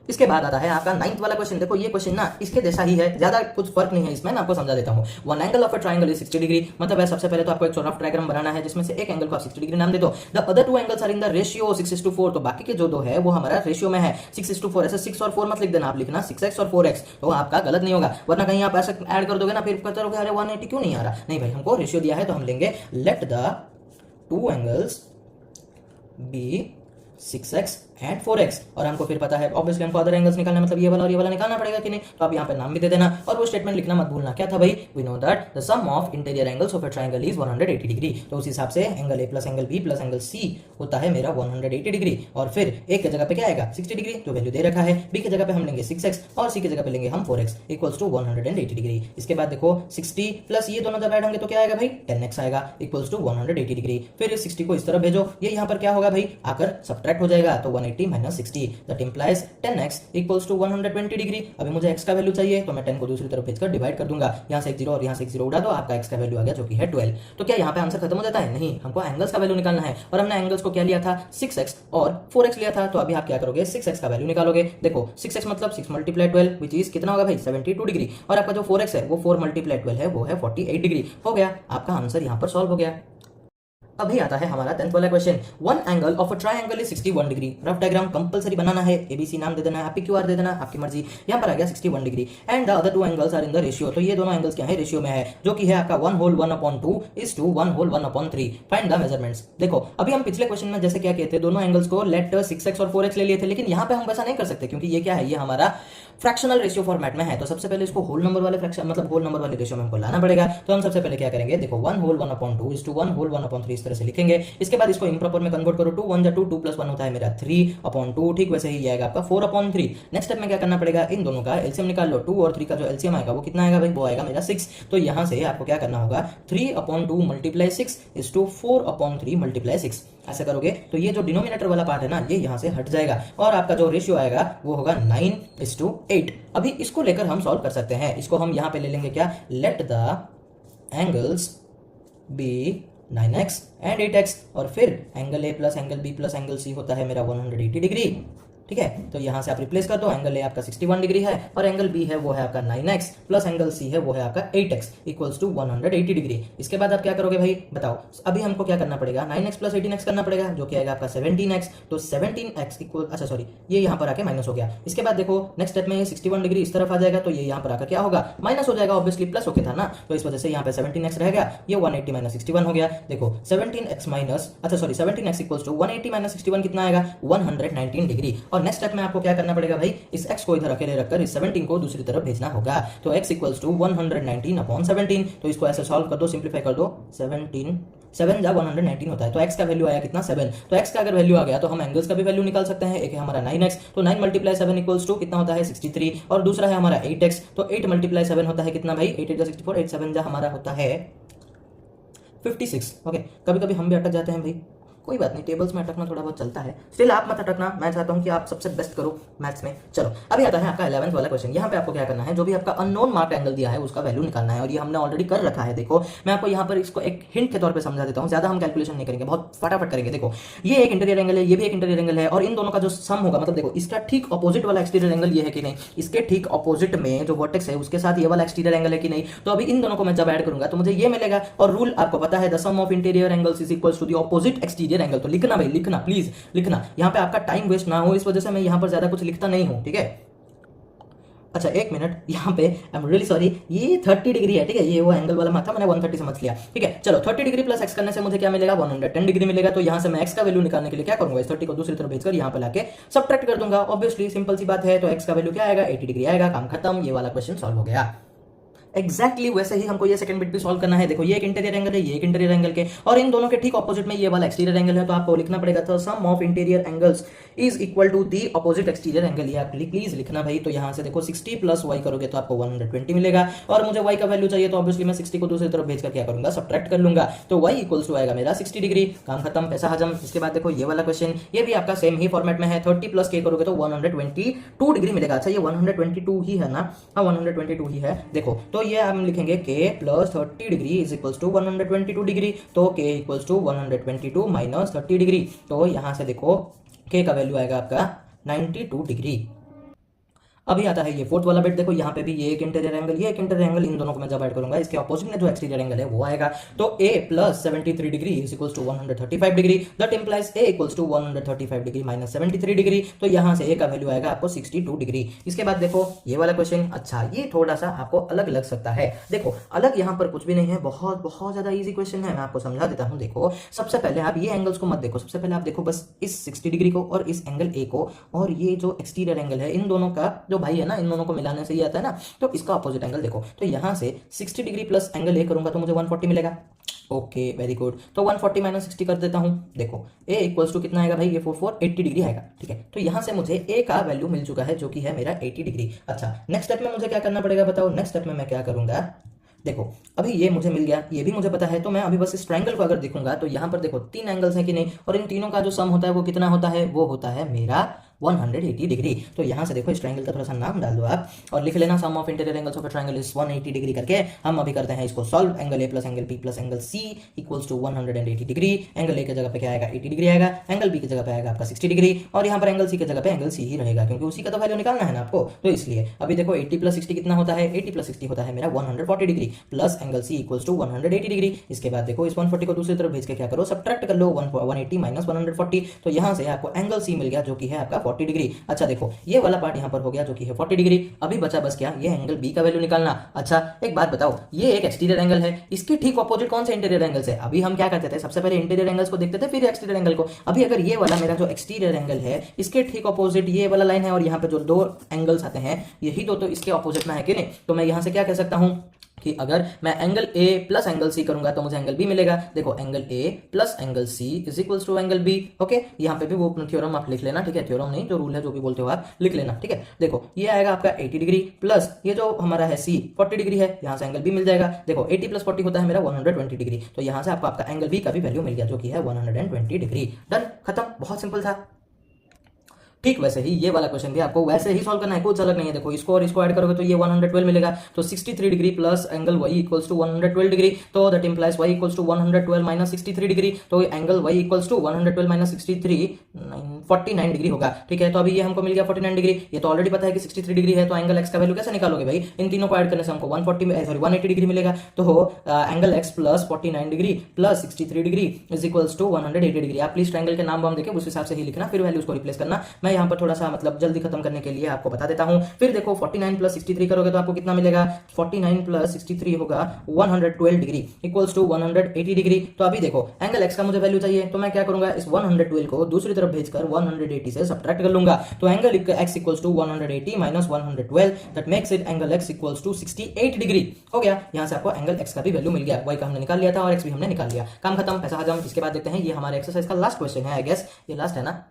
इसके बाद आता है आपका 9th वाला क्वेश्चन। देखो ये क्वेश्चन ना इसके जैसा ही है, ज्यादा कुछ फर्क नहीं है इसमें, मैं आपको समझा देता हूँ। One angle of a triangle is 60 degree, मतलब है सबसे पहले तो आपको एक रफ डायग्राम बनाना है जिसमें से एक एंगल को आप 60 डिग्री नाम दे दो। The other two angles are in the ratio 6:4। तो बाकी के जो दो है वो हमारा रेशियो में है 6:4। ऐसे 6 और 4 मत लिख देना, आप लिखना 6x और 4x, तो आपका गलत नहीं होगा। वरना कहीं आप ऐसा ऐड कर दोगे ना, फिर कहते रहोगे अरे 180 क्यों नहीं आ रहा। नहीं भाई, हमको रेशियो दिया है तो हम लेंगे let the two angles be 6x and 4x। और हमको फिर पता है ऑब्वियसली हमको अदर एंगल्स निकालना, मतलब ये वाला और ये वाला निकालना पड़ेगा कि नहीं। तो आप यहाँ पे नाम भी दे देना, और वो स्टेटमेंट लिखना मत भूलना, क्या था भाई, we know that the sum of interior angles of a triangle is 180 degree. तो उस हिसाब से angle A plus angle B plus angle C होता है मेरा 180 डिग्री। और फिर A की जगह पे क्या आएगा 60 डिग्री, जो वैल्यू दे रखा है। B की जगह पे हम लेंगे 6x और C की जगह पे लेंगे हम 4x इक्वल्स टू 180 डिग्री। इसके बाद देखो 60 प्लस ये दोनों जब ऐड होंगे तो क्या आएगा भाई 10x आएगा इक्वल्स टू 180 डिग्री। फिर इस 60 को इस तरफ भेजो, ये यहाँ पर क्या होगा भाई आकर सब्ट्रैक्ट हो जाएगा, तो 180 minus 60 that implies 10x equals to 120 degree. अभी मुझे x का वैल्यू चाहिए, तो मैं 10 को दूसरी तरफ भेजकर डिवाइड कर दूंगा, यहाँ से एक 0 और यहाँ से एक 0 उड़ा दो, आपका x का वैल्यू आ गया जो कि है 12। तो क्या यहाँ पे आंसर खत्म हो जाता है, नहीं, हमको एंगल्स का वैल्यू निकालना है। और हमने एंगल्स को क्या लिया था 6x और 4x लिया था। तो अभी आप क्या करोगे 6x का वैल्यू निकालोगे। देखो 6x मतलब 6 मल्टीप्लाई 12 विच इज कितना होगा भाई 72 डिग्री, और आपका जो 4x है वो 4 मल्टीप्लाई 12 है वो है 48 डिग्री। हो गया, आपका आंसर यहाँ पर सॉल्व हो गया। अभी आता है हमारा 10th वाला question. One angle of a triangle is 61 degree. Rough diagram compulsory बनाना है, ABC नाम दे देना है, PQR दे देना, आपकी मर्जी। यहाँ पर आ गया 61 degree and the other two angles are in the ratio. तो ये दोनों एंगल्स क्या है, रेशियो में है, जो कि है आपका 1 whole 1/2 is to 1 whole 1/3। Find the measurements. देखो अभी हम पिछले क्वेश्चन में जैसे क्या कहते थे, दोनों एंगल्स को लेट 6x और 4x ले लिए थे, लेकिन यहाँ पे हम वैसा नहीं कर सकते क्योंकि ये क्या है, ये हमारा फ्रैक्शनल रेशियो फॉर्मेट में है। तो सबसे पहले इसको होल नंबर वाले फ्रैक्शन मतलब होल नंबर वाले रेशियो में हमको लाना पड़ेगा। तो हम सबसे पहले क्या करेंगे, देखो 1 होल 1/2 इज टू 1 होल 1/3 इस तरह से लिखेंगे। इसके बाद इसको इंप्रॉपर में कन्वर्ट करो, 2 1 2 2 प्लस 1 होता है मेरा 3/2, ठीक वैसे ही आएगा आपका 4/3। नेक्स्ट स्टेप में क्या करना पड़ेगा, इन दोनों का एलसीएम निकाल लो। 2 और 3 का जो एलसीएम आएगा वो कितना आएगा भाई, वो आएगा मेरा 6। तो यहाँ से आपको क्या करना होगा 3/2 मल्टीप्लाई 6 इज टू 4/3 मल्टीप्लाई 6। ऐसा करोगे तो ये जो डिनोमिनेटर वाला पार्ट है ना, ये यहाँ से हट जाएगा और आपका जो रेशियो आएगा वो होगा 9:8। अभी इसको लेकर हम सॉल्व कर सकते हैं। इसको हम यहाँ पे ले लेंगे क्या, let the angles be 9x and 8x, और फिर angle A plus angle B plus angle C होता है मेरा 180 डिग्री। ठीक है, तो यहाँ से आप रिप्लेस कर दो, एंगल A आपका 61 डिग्री है और एंगल B है वो है आपका 9x प्लस एंगल C है वो है आपका 8x इक्वल्स टू 180 डिग्री। इसके बाद आप क्या करोगे भाई बताओ, अभी हमको क्या करना पड़ेगा 9x प्लस 18x करना पड़ेगा, जो कि आएगा आपका 17x। तो 17x इक्वल, अच्छा सॉरी, ये यहाँ पर आके माइनस हो गया। इसके बाद देखो नेक्स्ट स्टेप में 61 डिग्री इस तरफ आ जाएगा, तो ये यहाँ पर आकर क्या होगा माइनस हो जाएगा, ऑब्वियसली प्लस होके था ना, तो इस वजह से यहाँ पे 17x रह गया, ये 180 माइनस 61 हो गया। देखो 17x माइनस, अच्छा sorry 17x equals to 180 minus 61 कितना आएगा 119 डिग्री। और नेक्स्ट स्टेप में आपको क्या करना पड़ेगा भाई, इस x को इधर अकेले रखकर इस 17 को दूसरी तरफ भेजना होगा। तो x इक्वल्स टू 119/17। तो इसको ऐसे सॉल्व कर दो, सिंप्लीफाई कर दो, 7 जा 119 होता है। तो x का वैल्यू आया कितना 7। तो x का अगर वैल्यू आ गया तो हम एंगल्स का भी वैल्यू निकाल सकते हैं। एक है हमारा 9x, तो 9 मल्टीप्लाई 7 इक्वल्स टू कितना होता है 63, और दूसरा है हमारा 8x, तो 8 मल्टीप्लाई 7 होता है कितना भाई 8 जा 64, 8 7 जा हमारा होता है 56। ओके, कभी कभी हम भी अटक जाते हैं भाई, कोई बात नहीं, टेबल्स में अटकना थोड़ा बहुत चलता है, स्टिल आप मत अटकना, मैं चाहता हूं कि आप सबसे बेस्ट करो मैथ्स में। चलो अभी आता है आपका 11th वाला क्वेश्चन। यहाँ पे आपको क्या करना है, जो भी आपका अननोन मार्क एंगल दिया है उसका वैल्यू निकालना है, और ये हमने ऑलरेडी कर रखा है। देखो मैं आपको यहाँ पर इसको एक हिंट के तौर पर समझा देता हूँ, ज्यादा हम कैलकुलेशन नहीं करेंगे, बहुत फटाफट करेंगे। देखो ये एक इंटीरियर एंगल है, ये भी एक इंटीरियर एंगल है, और इन दोनों का जो सम होगा, मतलब देखो इसका ठीक ऑपोजिट वाला एक्सटीरियर एंगल ये है कि नहीं, इसके ठीक ऑपोजिट में जो वर्टेक्स है उसके साथ ये वाला एक्सटीरियर एंगल है कि नहीं, तो अभी इन दोनों को मैं जब ऐड करूंगा तो मुझे ये मिलेगा। और रूल आपको पता है, the sum of interior angles is equals to the opposite exterior angle. तो लिखना भाई, लिखना प्लीज लिखना, यहाँ पे आपका टाइम वेस्ट ना हो, इस वजह से मैं यहाँ पर ज्यादा कुछ लिखता नहीं हूँ, ठीक है। अच्छा एक मिनट, यहाँ पे आई एम रियली सॉरी, ये 30 डिग्री है, ठीक है, ये वो एंगल वाला माथा मैंने 130 समझ लिया, ठीक है। चलो 30 डिग्री प्लस एक्स करने से मुझे क्या मिलेगा, 110 डिग्री मिलेगा। तो यहाँ से मैं एक्स का वैल्यू निकालने के लिए क्या करूंगा, इस 30 को दूसरी तरफ भेजकर यहाँ पे लाके सब्ट्रैक्ट कर दूंगा। ऑब्वियसली सिंपल सी बात है, तो एक्स का वैल्यू क्या आएगा, 80 डिग्री आएगा, काम खत्म, ये वाला क्वेश्चन सॉल्व हो गया। एक्जैक्टली वैसे ही हमको ये सेकंड बिट भी सॉल्व करना है। देखो ये एक इंटीरियर एंगल है, ये एक इंटीरियर एंगल के, और इन दोनों के ठीक ऑपोजिट में ये वाला एक्सटीरियर एंगल है। तो आपको लिखना पड़ेगा तो sum of interior angles is equal to the opposite exterior angle. ये आप प्लीज लिखना भाई। तो यहाँ से देखो 60 प्लस वाई करोगे तो आपको 120 मिलेगा, और मुझे वाई का वैल्यू चाहिए, तो ऑब्वियसली मैं 60 को दूसरी तरफ भेजकर क्या करूंगा, सब्ट्रैक्ट कर लूंगा। तो वाई इक्वल्स टू आएगा मेरा 60 डिग्री, काम खत्म, पैसा हजम। इसके बाद देखो ये वाला क्वेश्चन, ये भी आपका सेम ही फॉर्मेट में है। 30 प्लस के करोगे तो 122 डिग्री मिलेगा। अच्छा ये 122 ही है ना, हाँ 122 ही है। देखो तो ये हम लिखेंगे k plus 30 degree is equals to 122 degree. तो k equals to 122 minus 30 degree. तो यहां से देखो k का वैल्यू आएगा आपका 92 डिग्री। अभी आता है ये फोर्थ वाला बिट। देखो यहाँ पे भी ये एक इंटीरियर एंगल, ये एक इंटीरियर एंगल, इन दोनों को मैं जब ऐड करूंगा इसके ऑपोजिट में जो एक्सटीरियर एंगल है वो आएगा। तो a plus 73 degree is equals to 135 degree, that implies a equals to 135 degree minus 73 degree. तो यहाँ से a का वैल्यू आएगा आपको 62 डिग्री। इसके बाद देखो ये वाला क्वेश्चन, अच्छा ये थोड़ा सा आपको अलग लग सकता है। देखो अलग यहाँ पर कुछ भी नहीं है, बहुत बहुत ज्यादा ईजी क्वेश्चन है, मैं आपको समझा देता हूँ। देखो सबसे पहले आप ये एंगल्स को मत देखो, सबसे पहले आप देखो बस इस 60 डिग्री को और इस एंगल a को, और ये जो एक्सटीरियर एंगल है इन दोनों का जो भाई है ना, इन दोनों को मिलाने से ये आता है ना, तो इसका ऑपोजिट एंगल देखो। तो यहां से 60 डिग्री प्लस एंगल ए करूंगा तो मुझे 140 मिलेगा। Okay very good. तो 140 माइनस 60 कर देता हूं। देखो a इक्वल्स टू कितना आएगा भाई, ये 80 डिग्री आएगा, ठीक है। तो यहां से मुझे a का वैल्यू मिल चुका है जो कि है मेरा 80 डिग्री। अच्छा नेक्स्ट स्टेप में मुझे क्या करना पड़ेगा बताओ, नेक्स्ट स्टेप में मैं क्या करूंगा। देखो अभी ये मुझे मिल गया, ये भी मुझे पता है, तो मैं अभी बस इस ट्रायंगल को अगर देखूंगा तो यहाँ पर देखो 3 एंगल्स हैं कि नहीं, और इन तीनों का जो सम होता है वो कितना होता है, वो होता है मेरा 180 डिग्री। तो यहाँ से देखो इस ट्रायंगल का थोड़ा सा नाम डाल दो आप और लिख लेना sum of interior angles of a triangle is 180 degree करके। हम अभी करते हैं इसको solve. Angle A plus angle B plus angle C equals to 180 degree. Angle A की जगह पे क्या आएगा 80 डिग्री आएगा, एंगल बी की जगह पे आएगा आपका 60 डिग्री, और यहाँ पर एंगल सी की जगह पे एंगल सी ही रहेगा क्योंकि उसी का तो वैल्यू निकालना है ना आपको। तो इसलिए अभी देखो 80 प्लस 60 कितना होता है, 80 प्लस 60 होता है मेरा 140 degree plus angle C equals to 180 degree. इसके बाद देखो इस 140 को दूसरी तरफ भेज के क्या करो, सब्ट्रैक्ट कर लो 180 माइनस 140। तो यहाँ से आपको एंगल सी मिल गया जो कि है आपका 40 डिग्री। अच्छा देखो ये वाला पार्ट यहाँ पर हो गया जो कि है 40 डिग्री। अभी बचा बस क्या, ये एंगल बी का वैल्यू निकालना। अच्छा एक बात बताओ, ये एक एक्सटीरियर एंगल है, इसके ठीक ऑपोजिट कौन से इंटीरियर एंगल्स है। अभी हम क्या करते थे, सबसे पहले इंटीरियर एंगल्स को देखते थे फिर एक्सटीरियर एंगल को। अभी अगर ये वाला मेरा जो एक्सटीरियर एंगल है इसके ठीक ऑपोजिट ये वाला लाइन है, और यहाँ पे जो दो एंगल्स आते हैं यही तो इसके ऑपोजिट में है कि नहीं। तो मैं यहाँ से क्या कह सकता हूँ कि अगर मैं angle A plus angle C करूंगा तो मुझे एंगल बी मिलेगा। देखो angle A plus angle C is equals to angle B. Okay यहाँ पे भी वो थ्योरम आप लिख लेना, ठीक है, थ्योरम नहीं जो रूल है जो भी बोलते हो आप लिख लेना, ठीक है। देखो ये आएगा आपका 80 डिग्री प्लस ये जो हमारा है सी 40 डिग्री है, यहाँ से एंगल बी मिल जाएगा। देखो 80 प्लस 40 होता है मेरा 120 डिग्री। तो यहाँ से आपको आपका एंगल बी का भी वैल्यू मिल गया जो कि है 120 डिग्री। डन, खत्म, बहुत सिंपल था। ठीक वैसे ही ये वाला क्वेश्चन भी आपको वैसे ही सॉल्व करना है, कुछ अलग नहीं है। देखो इसको और इसको ऐड करोगे तो ये 112 मिलेगा। तो 63 degree plus angle y equals to 112 degree. तो that implies y equals to 112 minus 63 degree. तो angle y equals to 112 minus 63 49 degree होगा, ठीक है। तो अभी ये हमको मिल गया 49 डिग्री। ये तो ऑलरेडी पता है कि 63 डिग्री है, तो एंगल x का वैल्यू कैसे निकालोगे भाई, इन तीनों को ऐड करने से हमको 180 डिग्री मिलेगा। तो angle x plus 49 degree plus 63 degree is equals to 180 degree. आप प्लीज ट्रायंगल के नाम वाम देके उस हिसाब से ही लिखना, फिर वैल्यूज को रिप्लेस करना। मैं यहाँ पर थोड़ा सा मतलब जल्दी खत्म करने के लिए आपको बता देता हूं। फिर देखो 49 प्लस 63 करोगे तो आपको कितना मिलेगा, 49 प्लस 63 होगा 112 डिग्री इक्वल्स टू 180 डिग्री। तो अभी देखो एंगल x का मुझे वैल्यू चाहिए, तो मैं क्या करूंगा, इस 112 को दूसरी तरफ भेजकर 180 से सब्ट्रैक्ट कर लूंगा। तो angle x equals to 180 minus 112 that makes it angle x equals to 68 degree. हो गया, यहां से आपको एंगल x का भी वैल्यू मिल गया। y का हमने निकाल लिया था और x भी हमने निकाल लिया, काम खत्म, पैसा हजम। इसके बाद देखते हैं ये हमारे एक्सरसाइज का लास्ट क्वेश्चन है, आई गेस ये लास्ट है ना।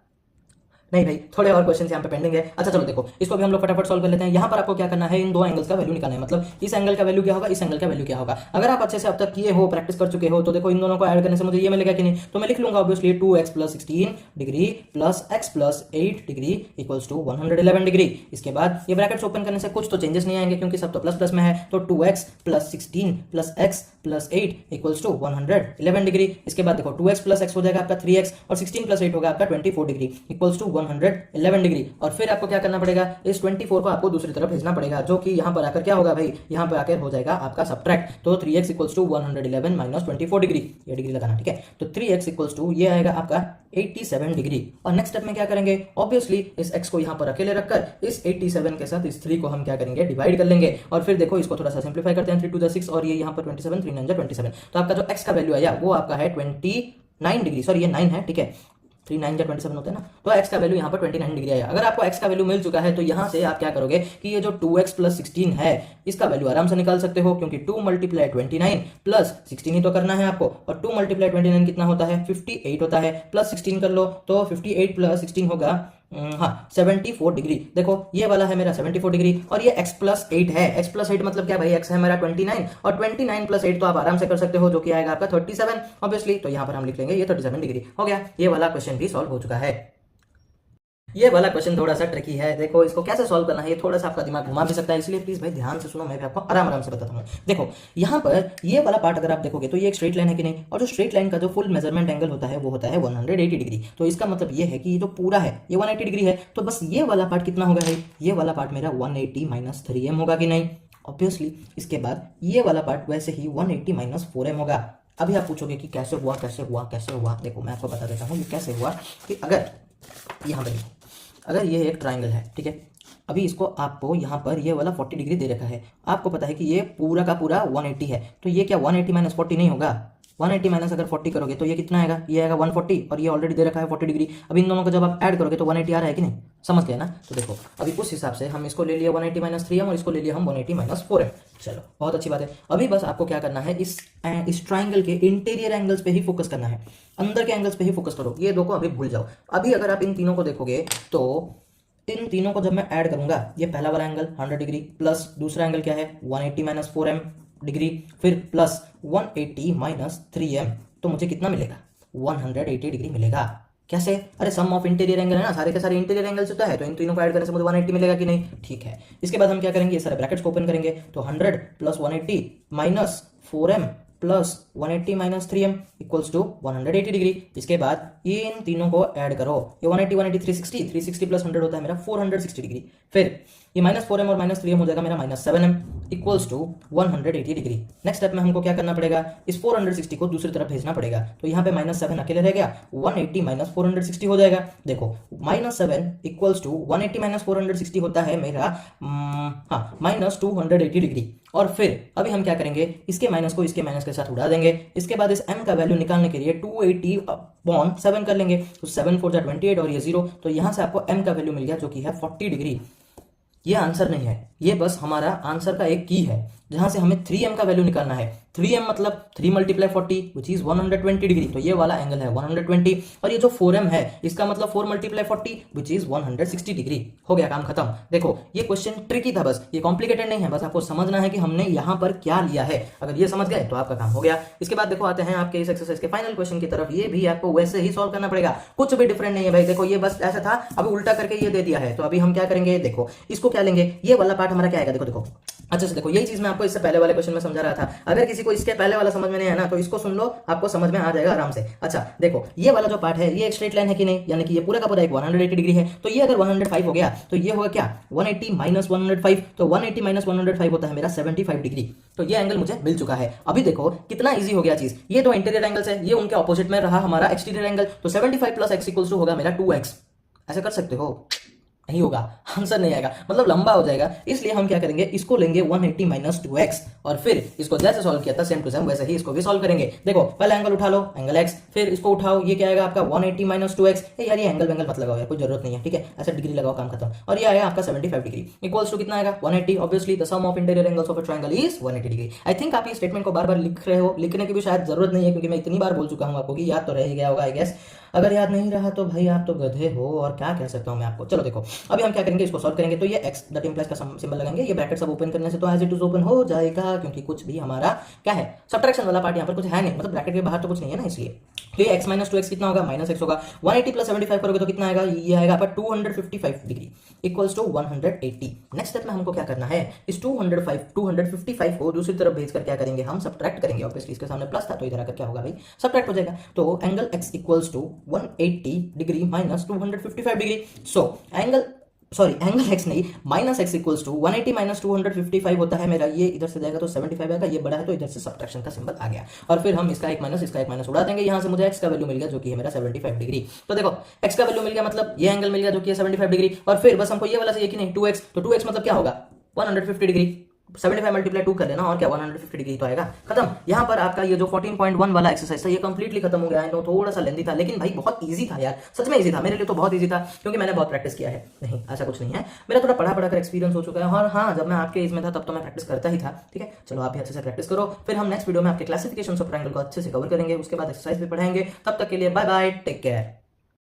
नहीं भाई, थोड़े और क्वेश्चन यहाँ पे पेंडिंग है। अच्छा चलो देखो, इसको भी हम लोग फटाफट सॉल्व कर लेते हैं। यहाँ पर आपको क्या करना है, इन दो एंगल्स का वैल्यू निकालना है, मतलब इस एंगल का वैल्यू क्या होगा, इस एंगल का वैल्यू क्या होगा। अगर आप अच्छे से अब तक किए हो, प्रैक्टिस कर चुके हो, तो देखो इन दोनों को ऐड करने से मुझे ये मिलेगा कि नहीं, तो मैं लिख लूंगा obviously 2x plus 16 degree plus x plus 8 degree equals to 111 degree. इसके बाद ये ब्रैकेट्स ओपन करने से कुछ तो चेंजेस नहीं आएंगे क्योंकि सब तो प्लस प्लस में है, तो 2x plus 16 plus x plus 8 equals to 111 degree. इसके बाद देखो 2x प्लस x हो जाएगा आपका 3x और 16 प्लस 8 होगा आपका 24 डिग्री इक्वल्स टू 111 डिग्री। और फिर आपको क्या करना पड़ेगा, इस 24 को आपको दूसरी तरफ भेजना पड़ेगा, जो कि यहाँ पर आकर क्या होगा भाई, यहाँ पर आकर हो जाएगा आपका सब्ट्रैक्ट। तो 3x equals to 111 minus 24 degree, ये डिग्री लगाना, ठीक है। तो 3x इक्वल्स टू ये आएगा आपका 87 डिग्री। और नेक्स्ट स्टेप में क्या करेंगे, ऑब्वियसली इस x को यहाँ पर अकेले रखकर इस 87 के साथ इस 3 को हम क्या करेंगे, डिवाइड कर लेंगे। और फिर देखो इसको थोड़ा सा सिंप्लीफाई करते हैं, 3 to the 6 और ये यहाँ पर 27, 3 9 27। तो आपका जो x का वैल्यू आया वो आपका है 29 डिग्री, सॉरी ये 9 है, ठीक है, 3 9 27 होते हैं ना, तो x का वैल्यू यहाँ पर 29 डिग्री आया। अगर आपको x का वैल्यू मिल चुका है तो यहाँ से आप क्या करोगे कि ये जो 2x प्लस 16 है इसका वैल्यू आराम से निकाल सकते हो, क्योंकि 2 मल्टीप्लाई 29 प्लस 16 ही तो करना है आपको, और 2 मल्टीप्लाई 29 कितना होता है, 58 होता है, प्लस 16 कर लो तो 58 प्लस 16 होगा 74 डिग्री। देखो ये वाला है मेरा 74 डिग्री और ये x प्लस 8 है। x प्लस 8 मतलब क्या भाई, x है मेरा 29 और 29 प्लस 8 तो आप आराम से कर सकते हो, जो कि आएगा आपका 37 ऑब्वियसली। तो यहाँ पर हम लिख लेंगे ये 37 डिग्री हो गया। ये वाला क्वेश्चन भी सॉल्व हो चुका है। ये वाला क्वेश्चन थोड़ा सा ट्रिकी है, देखो इसको कैसे सॉल्व करना है, ये थोड़ा सा आपका दिमाग घुमा भी सकता है, इसलिए प्लीज भाई ध्यान से सुनो, मैं भी आपको आराम आराम से बताता हूँ। देखो यहाँ पर ये वाला पार्ट अगर आप देखोगे तो ये एक स्ट्रेट लाइन है कि नहीं, और जो स्ट्रेट लाइन का जो फुल मेजरमेंट एंगल होता है वो होता है 180 डिग्री। तो इसका मतलब ये है कि ये जो पूरा है ये 180 डिग्री है, तो बस ये वाला पार्ट कितना होगा भाई, ये वाला पार्ट मेरा 180 माइनस 3m होगा कि नहीं, ऑब्वियसली। इसके बाद ये वाला पार्ट वैसे ही 180 माइनस 4m होगा। अभी आप पूछोगे कि कैसे हुआ कैसे हुआ कैसे हुआ, देखो मैं आपको बता देता हूँ ये कैसे हुआ। कि अगर यहाँ पर अगर ये एक ट्राइंगल है, ठीक है, अभी इसको आपको यहाँ पर ये वाला 40 डिग्री दे रखा है, आपको पता है कि ये पूरा का पूरा 180 है, तो ये क्या 180 माइनस 40 नहीं होगा, 180 माइनस अगर 40 करोगे तो ये कितना आएगा, ये आएगा 140 और ये ऑलरेडी दे रखा है 40 डिग्री। अब इन दोनों को जब आप ऐड करोगे तो 180 आ रहा है कि नहीं, समझ गए ना। तो देखो अभी उस हिसाब से हम इसको ले लिया 180 माइनस 3m और इसको ले लिया हम 180 माइनस 4m। चलो बहुत अच्छी बात है। अभी बस आपको क्या करना है, इस ट्राइंगल के इंटीरियर एंगल्स पे ही फोकस करना है, अंदर के एंगल्स पे ही फोकस करो, ये दो को अभी भूल जाओ। अभी अगर आप इन तीनों को देखोगे तो इन तीनों को जब मैं ऐड करूंगा, ये पहला वाला एंगल 100 डिग्री प्लस दूसरा एंगल क्या है 180 माइनस 4m डिग्री, फिर प्लस 180 माइनस 3m, तो मुझे कितना मिलेगा 180 डिग्री मिलेगा। कैसे, अरे सम ऑफ इंटीरियर एंगल है ना, सारे के सारे इंटीरियर एंगल्स होता है, तो इन तीनों को ऐड करने से मुझे 180 मिलेगा कि नहीं, ठीक है। इसके बाद हम क्या करेंगे, ये सारे ब्रैकेट्स को ओपन करेंगे, तो 100 plus 180 minus 4m plus 180 minus 3m equals to 180 degree. इसके बाद ये इन तीनों को ऐड करो, ये 180 180 360 प्लस 100 होता है मेरा 460 डिग्री। फिर ये माइनस 4m और माइनस 3m हो जाएगा मेरा minus 7m equals to 180 degree. Next step में हमको क्या करना पड़ेगा, इस 460 को दूसरी तरफ भेजना पड़ेगा, तो यहाँ पे माइनस 7 अकेले रह गया, 180 माइनस 460 हो जाएगा। देखो माइनस 7 इक्वल्स टू 180 माइनस 460 होता है मेरा माइनस 280 डिग्री। और फिर अभी हम क्या करेंगे, इसके माइनस को इसके माइनस के साथ उड़ा देंगे। इसके बाद इस m का वैल्यू निकालने के लिए 280 अपॉन 7 कर लेंगे, तो 7 4 जा 28 और ये 0, तो यहाँ से आपको m का वैल्यू मिल गया जो कि है 40 डिग्री। ये आंसर नहीं है, ये बस हमारा आंसर का एक की है, जहां से हमें 3m का वैल्यू निकालना है। 3m मतलब 3 मल्टीप्लाई 40 विच इज 120 डिग्री, तो ये वाला एंगल है 120, और ये जो 4m है इसका मतलब 4 मल्टीप्लाई 40 विच इज 160 डिग्री। हो गया काम खत्म। देखो ये क्वेश्चन ट्रिकी था, बस ये कॉम्प्लिकेटेड नहीं है, बस आपको समझना है कि हमने यहाँ पर क्या लिया है। अगर ये समझ गए तो आपका काम हो गया। इसके बाद देखो आते हैं आपके इस एक्सरसाइज के फाइनल क्वेश्चन की तरफ। ये भी आपको वैसे ही सॉल्व करना पड़ेगा, कुछ भी डिफरेंट नहीं है भाई। देखो ये बस ऐसा था, अभी उल्टा करके ये दे दिया है, तो अभी हम क्या करेंगे, देखो इसको क्या लेंगे, ये वाला पार्ट हमारा क्या आएगा, देखो देखो अच्छा से देखो, यही चीज मैं आपको इससे पहले वाले क्वेश्चन में समझा रहा था। अगर किसी को इसके पहले वाला समझ में नहीं है ना, तो इसको सुन लो, आपको समझ में आ जाएगा आराम से। अच्छा देखो ये वाला जो पार्ट है ये एक स्ट्रेट लाइन है कि नहीं, यानी कि ये पूरा का पूरा एक 180 डिग्री है, तो ये अगर 105 हो गया तो ये होगा क्या 180 माइनस 105, तो 180 माइनस 105 होता है मेरा 75 डिग्री। तो ये एंगल मुझे मिल चुका है। अभी देखो कितना इजी हो गया चीज, ये दो इंटीरियर एंगल्स है, ये उनके ऑपोजिट में रहा हमारा एक्सटीरियर एंगल, तो 75 प्लस x इक्वल्स टू होगा मेरा 2x। ऐसे कर सकते हो, नहीं होगा, आंसर नहीं आएगा, मतलब लंबा हो जाएगा। इसलिए हम क्या करेंगे, इसको लेंगे 180 माइनस 2x, और फिर इसको जैसे सॉल्व किया था सेम टू सेम वैसे ही इसको भी सॉल्व करेंगे। देखो पहला एंगल उठा लो, एंगल x, फिर इसको उठाओ, ये क्या आएगा आपका 180 माइनस 2x। यार ये एंगल मत लगाओ यार, कोई जरूरत नहीं है, ठीक है, ऐसा डिग्री लगाओ, काम खत्म। और ये आएगा आपका 75 डिग्री इक्वल्स टू कितना आएगा 180। Obviously the sum of interior angles of a triangle is 180 degree. I think आप ये स्टेटमेंट को बार बार लिख रहे हो, लिखने की भी शायद जरूरत नहीं है, क्योंकि मैं इतनी बार बोल चुका हूं आपको कि याद तो रह ही गया होगा आई गेस। अगर याद नहीं रहा तो भाई आप तो गधे हो, और क्या कह सकता हूँ मैं आपको। चलो देखो अभी हम क्या करेंगे, इसको सॉल्व करेंगे। तो ये एक्स दैट इम्प्लाइज का सिंबल लगाएंगे, ये ब्रैकेट सब ओपन करने से तो एज इट इज ओपन हो जाएगा, क्योंकि कुछ भी हमारा क्या है, सब्ट्रैक्शन वाला पार्ट यहाँ पर कुछ है नहीं, मतलब ब्रैकेट के बाहर तो कुछ नहीं है ना, इसलिए। तो ये x माइनस 2x कितना होगा, माइनस एक्स होगा। 180 प्लस 75 करोगे तो कितना आएगा, ये आएगा आपका 255 degree equals to 180। Next step में हमको क्या करना है, इस 255 को दूसरी तरफ भेजकर क्या करेंगे, हम सब्ट्रैक्ट करेंगे। ऑब्वियसली इसके सामने प्लस था तो इधर आकर क्या होगा भाई, सब्ट्रैक्ट हो जाएगा। तो angle x equals to 180 degree minus 255 degree. Angle x नहीं, minus x equals to 180 minus 255 होता है मेरा, ये इधर से जाएगा तो 75 आएगा, ये बड़ा है तो इधर से सब्ट्रैक्शन का सिंबल आ गया, और फिर हम इसका एक माइनस उड़ा देंगे, यहाँ से मुझे x का वैल्यू मिल गया जो कि है मेरा 75 डिग्री। तो देखो x का वैल्यू मिल गया, मतलब ये एंगल मिल गया जो कि है 75 डिग्री, और फिर बस हमको ये वाला चाहिए कि नहीं 2x, तो 2x मतलब क्या होगा 150 डिग्री, 75 मल्टीप्लाई 2 कर लेना, और क्या 150 डिग्री तो आएगा। खत्म। यहाँ पर आपका ये जो 14.1 वाला एक्सरसाइज था ये कंप्लीटली खत्म हो गया। आई नो थोड़ा सा लेंदी था, लेकिन भाई बहुत इजी था यार, सच में इजी था, मेरे लिए तो बहुत इजी था, क्योंकि मैंने बहुत प्रैक्टिस किया है। नहीं ऐसा कुछ नहीं है, मेरा थोड़ा पढ़ा कर एक्सपीरियंस हो चुका है, और हाँ जब मैं आपके एज में था तब तो मैं प्रैक्टिस करता ही था। ठीक है, चलो आप भी अच्छे से प्रैक्टिस करो, फिर हम नेक्स्ट वीडियो में आपके क्लासिफिकेशन ऑफ ट्रायंगल को अच्छे से कवर करेंगे, उसके बाद एक्सरसाइज भी पढ़ाएंगे। तब तक के लिए बाय बाय, टेक केयर।